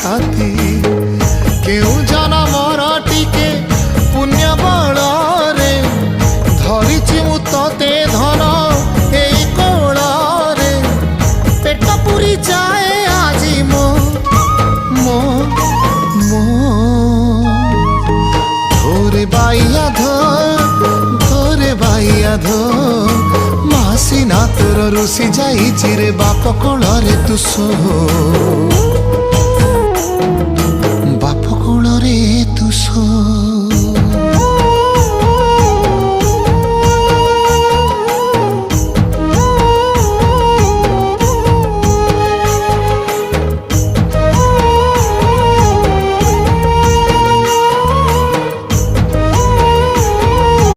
छाती केउ जनमर टिके पुण्य बଳରେ धरिछि मु तते धन एई कोଳରେ पेट पुरी जाए आजी मो मो मो धोरे बाइया धोरे बाइया धो मासी ना तोर रुसी जाई रे बाप कोଳରେ तू सो।